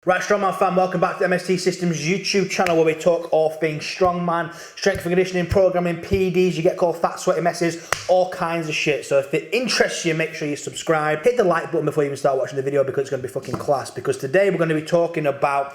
Right, Strongman fan, welcome back to the MST Systems YouTube channel where we talk all things strongman, strength and conditioning, programming, PEDs, you get called fat, sweaty messes, all kinds of shit. So if it interests you, make sure you subscribe. Hit the like button before you even start watching the video because it's going to be fucking class. Because today we're going to be talking about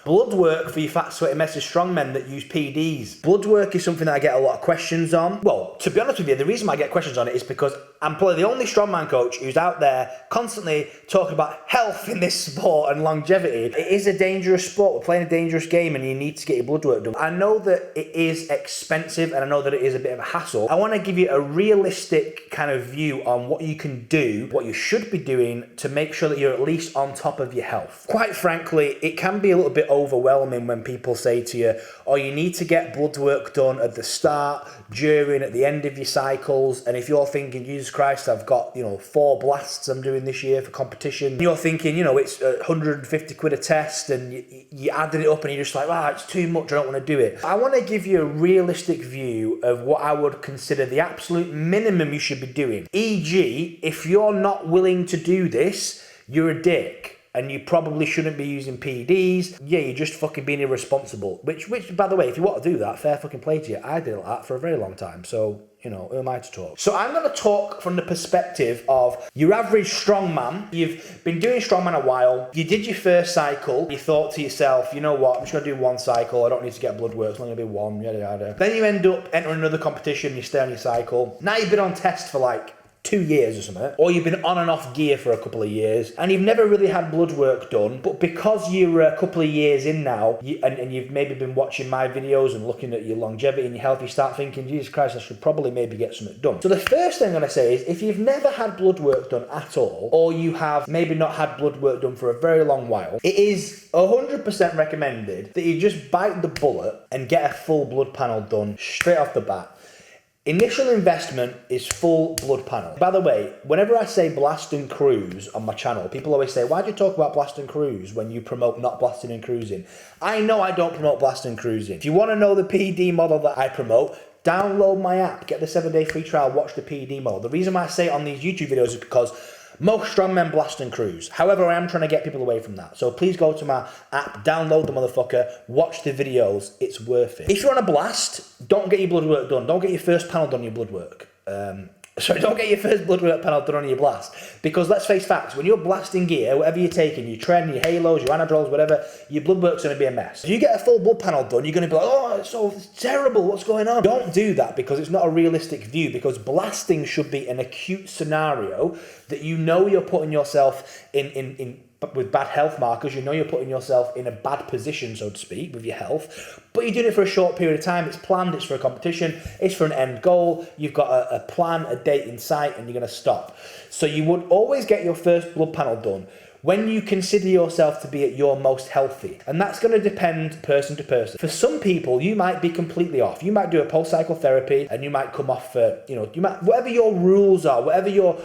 blood work for you fat, sweaty messes, strongmen that use PEDs. Blood work is something that I get a lot of questions on. Well, to be honest with you, the reason I get questions on it is because I'm probably the only strongman coach who's out there constantly talking about health in this sport and longevity. It is a dangerous sport. We're playing a dangerous game and you need to get your blood work done. I know that it is expensive and I know that it is a bit of a hassle. I want to give you a realistic kind of view on what you can do, what you should be doing to make sure that you're at least on top of your health. Quite frankly, it can be a little bit overwhelming when people say to you, oh, you need to get blood work done at the start, during, at the end of your cycles. And if you're thinking, Jesus Christ, I've got, 4 blasts I'm doing this year for competition. You're thinking, it's 150 quid a test and you added it up and you're just like, it's too much, I don't want to do it. I want to give you a realistic view of what I would consider the absolute minimum you should be doing. E.g., if you're not willing to do this, you're a dick. And you probably shouldn't be using PEDs. Yeah, you're just fucking being irresponsible. Which, by the way, if you want to do that, fair fucking play to you. I did that for a very long time. So, who am I to talk? So I'm going to talk from the perspective of your average strongman. You've been doing strongman a while. You did your first cycle. You thought to yourself, you know what, I'm just going to do 1 cycle. I don't need to get blood work. It's only going to be 1, yada, yada. Then you end up entering another competition. You stay on your cycle. Now you've been on test for 2 years or something, or you've been on and off gear for a couple of years and you've never really had blood work done, but because you're a couple of years in now and you've maybe been watching my videos and looking at your longevity and your health, you start thinking, Jesus Christ, I should probably maybe get something done. So the first thing I'm going to say is if you've never had blood work done at all, or you have maybe not had blood work done for a very long while, it is 100% recommended that you just bite the bullet and get a full blood panel done straight off the bat. Initial investment is full blood panel. By the way, whenever I say blast and cruise on my channel, people always say, why do you talk about blast and cruise when you promote not blasting and cruising? I know I don't promote blasting and cruising. If you want to know the PED model that I promote, download my app, get the 7-day free trial, watch the PED model. The reason why I say it on these YouTube videos is because most strongmen blast and cruise. However, I am trying to get people away from that. So please go to my app, download the motherfucker, watch the videos. It's worth it. If you're on a blast, don't get your blood work done. Don't get your first panel done on your blood work. Don't get your first blood work panel done on your blast. Because let's face facts, when you're blasting gear, whatever you're taking, your tren, your halos, your anadrols, whatever, your blood work's going to be a mess. If you get a full blood panel done, you're going to be like, oh, it's terrible, what's going on? Don't do that because it's not a realistic view, because blasting should be an acute scenario that you're putting yourself in with bad health markers, you're putting yourself in a bad position, so to speak, with your health, but you're doing it for a short period of time. It's planned, it's for a competition, it's for an end goal, you've got a plan, a date in sight, and you're going to stop. So you would always get your first blood panel done when you consider yourself to be at your most healthy. And that's going to depend person to person. For some people, you might be completely off. You might do a post-cycle therapy and you might come off for, whatever your rules are, whatever your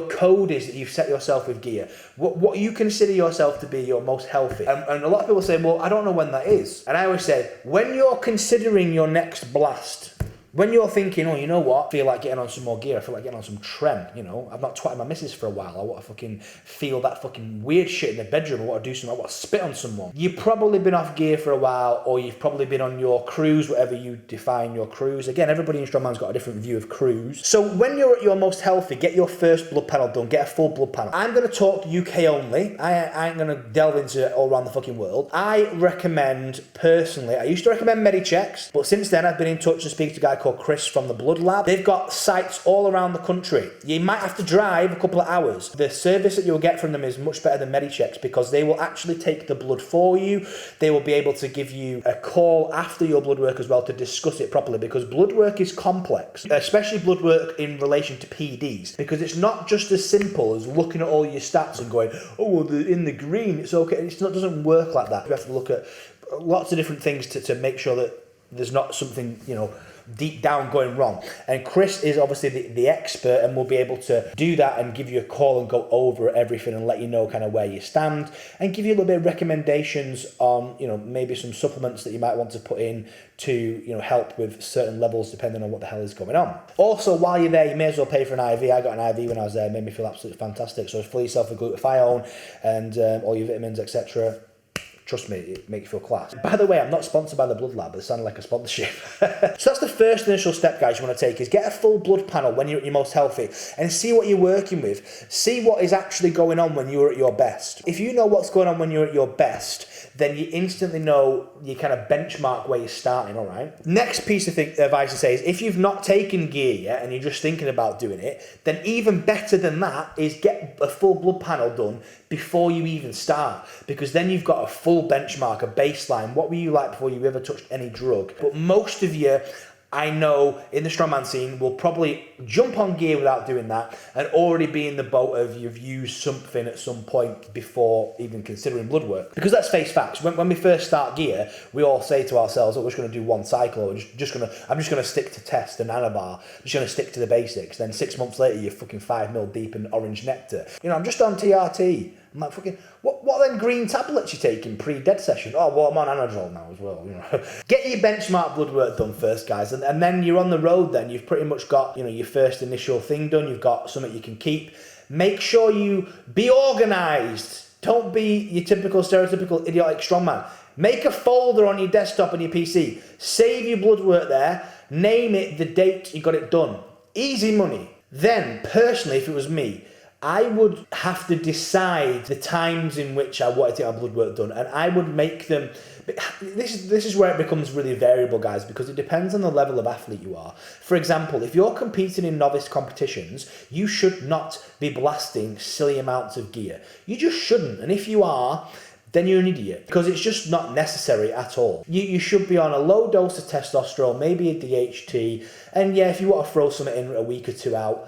code is that you've set yourself with gear, what you consider yourself to be your most healthy. And a lot of people say, well, I don't know when that is. And I always say, when you're considering your next blast, when you're thinking, oh, you know what, I feel like getting on some more gear, I feel like getting on some tren, I've not twatted my missus for a while, I want to fucking feel that fucking weird shit in the bedroom, I want to do something, I want to spit on someone. You've probably been off gear for a while, or you've probably been on your cruise, whatever you define your cruise. Again, everybody in Strongman's got a different view of cruise. So when you're at your most healthy, get your first blood panel done, get a full blood panel. I'm going to talk UK only, I ain't going to delve into it all around the fucking world. I recommend, personally, I used to recommend Medichecks, but since then I've been in touch and speaking to a guy called Chris from the Blood Lab. They've got sites all around the country. You might have to drive a couple of hours. The service that you'll get from them is much better than Medichecks because they will actually take the blood for you. They will be able to give you a call after your blood work as well to discuss it properly, because blood work is complex, especially blood work in relation to PEDs, because it's not just as simple as looking at all your stats and going, oh, well, they're in the green, it's okay. It doesn't work like that. You have to look at lots of different things to make sure that there's not something, deep down going wrong. And Chris is obviously the expert and will be able to do that and give you a call and go over everything and let you know kind of where you stand and give you a little bit of recommendations on, maybe some supplements that you might want to put in to, help with certain levels depending on what the hell is going on. Also, while you're there, you may as well pay for an IV. I got an IV when I was there, it made me feel absolutely fantastic. So fill yourself with glutathione and all your vitamins, etc. Trust me, it makes you feel class. By the way, I'm not sponsored by the Blood Lab, but it sounded like a sponsorship. So that's the first initial step, guys, you want to take, is get a full blood panel when you're at your most healthy and see what you're working with. See what is actually going on when you're at your best. If you know what's going on when you're at your best, then you instantly know you kind of benchmark where you're starting, all right? Next piece of advice to say is, if you've not taken gear yet and you're just thinking about doing it, then even better than that is get a full blood panel done before you even start, because then you've got a full benchmark, a baseline. What were you like before you ever touched any drug? But most of you, I know, in the strongman scene will probably jump on gear without doing that and already be in the boat of you've used something at some point before even considering blood work. Because let's face facts, when we first start gear, we all say to ourselves, oh, we're just going to do one cycle, or I'm just going to stick to test and anabar, I'm just going to stick to the basics. Then 6 months later, you're fucking 5 mil deep in orange nectar. You know, I'm just on TRT. I'm like, fucking, what then green tablets you taking pre-dead session? Oh, well, I'm on Anadrol now as well, you know. Get your benchmark blood work done first, guys, and then you're on the road then. You've pretty much got, you know, your first initial thing done. You've got something you can keep. Make sure you be organised. Don't be your typical, stereotypical, idiotic strongman. Make a folder on your desktop and your PC. Save your blood work there. Name it the date you got it done. Easy money. Then, personally, if it was me, I would have to decide the times in which I wanted to get my blood work done, and I would make them. This is where it becomes really variable, guys, because it depends on the level of athlete you are. For example, if you're competing in novice competitions, you should not be blasting silly amounts of gear. You just shouldn't, and if you are, then you're an idiot, because it's just not necessary at all. You should be on a low dose of testosterone, maybe a DHT, and yeah, if you want to throw something in a week or two out,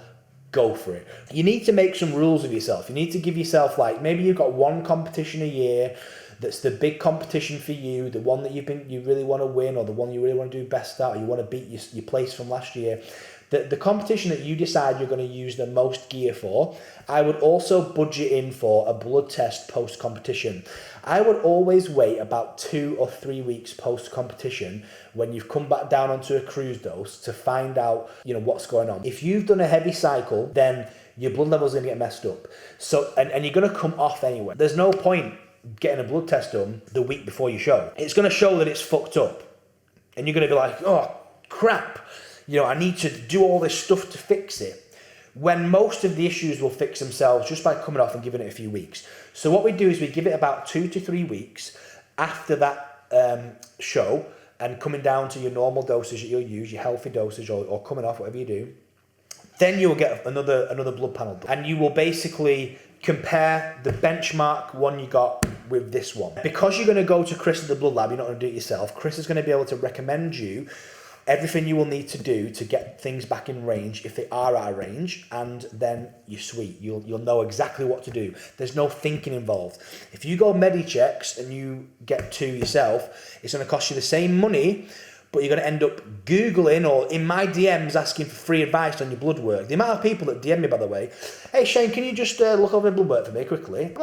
go for it. You need to make some rules of yourself. You need to give yourself, like, maybe you've got one competition a year that's the big competition for you, the one that you really want to win, or the one you really want to do best at, or you want to beat your place from last year. The competition that you decide you're going to use the most gear for, I would also budget in for a blood test post-competition. I would always wait about 2 or 3 weeks post-competition when you've come back down onto a cruise dose to find out, you know, what's going on. If you've done a heavy cycle, then your blood level's going to get messed up. So, and you're going to come off anyway. There's no point getting a blood test done the week before you show. It's going to show that it's fucked up. And you're going to be like, oh, crap. You know, I need to do all this stuff to fix it. When most of the issues will fix themselves just by coming off and giving it a few weeks. So what we do is we give it about 2 to 3 weeks after that show, and coming down to your normal dosage that you'll use, your healthy dosage, or coming off, whatever you do. Then you'll get another blood panel done. And you will basically compare the benchmark one you got with this one. Because you're going to go to Chris at the Blood Lab, you're not going to do it yourself. Chris is going to be able to recommend you everything you will need to do to get things back in range if they are out of range, and then you're sweet. You'll know exactly what to do. There's no thinking involved. If you go Medichecks and you get 2 yourself, it's going to cost you the same money, but you're going to end up Googling or in my DMs asking for free advice on your blood work. The amount of people that DM me, by the way, hey Shane, can you just look over the blood work for me quickly?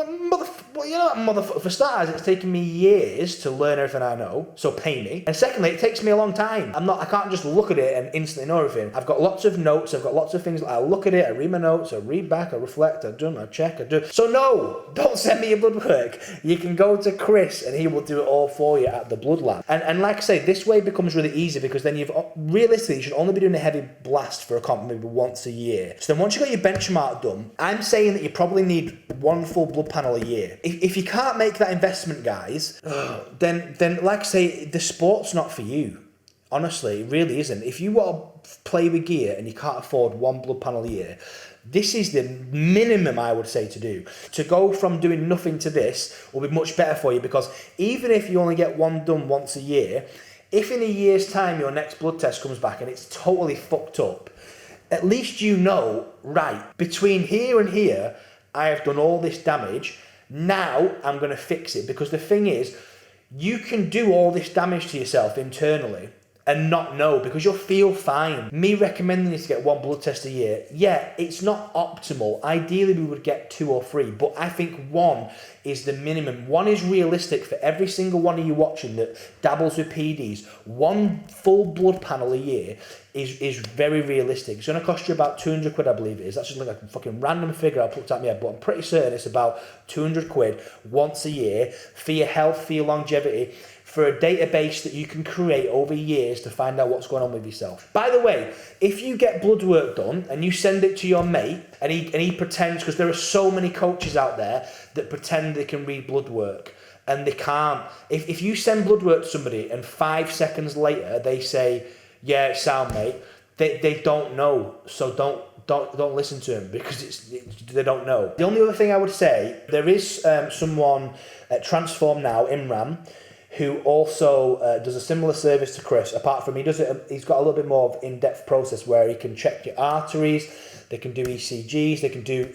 For starters, it's taken me years to learn everything I know, so pay me. And secondly, it takes me a long time. I can't just look at it and instantly know everything. I've got lots of notes, I've got lots of things. I look at it, I read my notes, I read back, I reflect, I do, I check, I do. So no, don't send me your blood work. You can go to Chris and he will do it all for you at the Blood Lab. And like I say, this way becomes really easy, because then realistically you should only be doing a heavy blast for a comp maybe once a year. So then once you've got your benchmark done, I'm saying that you probably need 1 full blood panel a year. If you can't make that investment, guys, then like I say, the sport's not for you. Honestly, it really isn't. If you want to play with gear and you can't afford 1 blood panel a year, this is the minimum I would say to do. To go from doing nothing to this will be much better for you, because even if you only get 1 done once a year, if in a year's time your next blood test comes back and it's totally fucked up, at least you know, right, between here and here, I have done all this damage. Now I'm going to fix it. Because the thing is, you can do all this damage to yourself internally and not know, because you'll feel fine. Me recommending you to get 1 blood test a year, yeah, it's not optimal. Ideally, we would get 2 or 3, but I think 1 is the minimum. 1 is realistic for every single one of you watching that dabbles with PEDs. 1 full blood panel a year is very realistic. It's going to cost you about 200 quid, I believe it is. That's just like a fucking random figure I put out my head, but I'm pretty certain it's about 200 quid once a year for your health, for your longevity, for a database that you can create over years to find out what's going on with yourself. By the way, if you get blood work done and you send it to your mate and he pretends, because there are so many coaches out there that pretend they can read blood work and they can't. If you send blood work to somebody and 5 seconds later they say, yeah, it's sound, mate, they don't know. So don't listen to them, because they don't know. The only other thing I would say, there is someone at Transform Now, Imran, who also does a similar service to Chris. Apart from he's got a little bit more of in-depth process where he can check your arteries, they can do ECGs,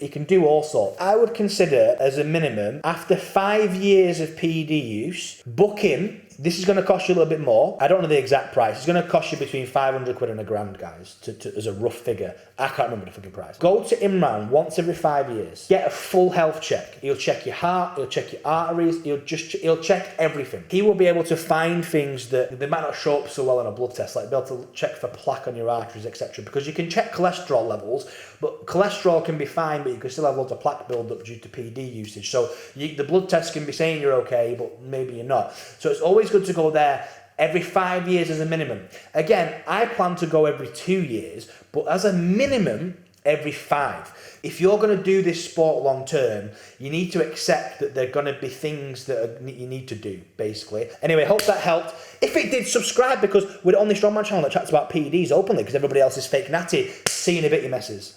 he can do all sorts. I would consider, as a minimum, after 5 years of PED use, book him. This is going to cost you a little bit more. I don't know the exact price. It's going to cost you between 500 quid and £1,000, guys, as a rough figure. I can't remember the fucking price. Go to Imran once every 5 years. Get a full health check. He'll check your heart, he'll check your arteries, he'll check everything. He will be able to find things that they might not show up so well on a blood test, like be able to check for plaque on your arteries, etc. Because you can check cholesterol levels, but cholesterol can be fine, but you can still have lots of plaque build-up due to PED usage. So the blood test can be saying you're okay, but maybe you're not. So it's always good to go there every 5 years as a minimum. Again, I plan to go every 2 years, but as a minimum, every 5. If you're going to do this sport long term, you need to accept that there are going to be things that you need to do, basically. Anyway, hope that helped. If it did, subscribe, because we're the only strongman channel that chats about PEDs openly, because everybody else is fake natty. See you in a bit, you messes.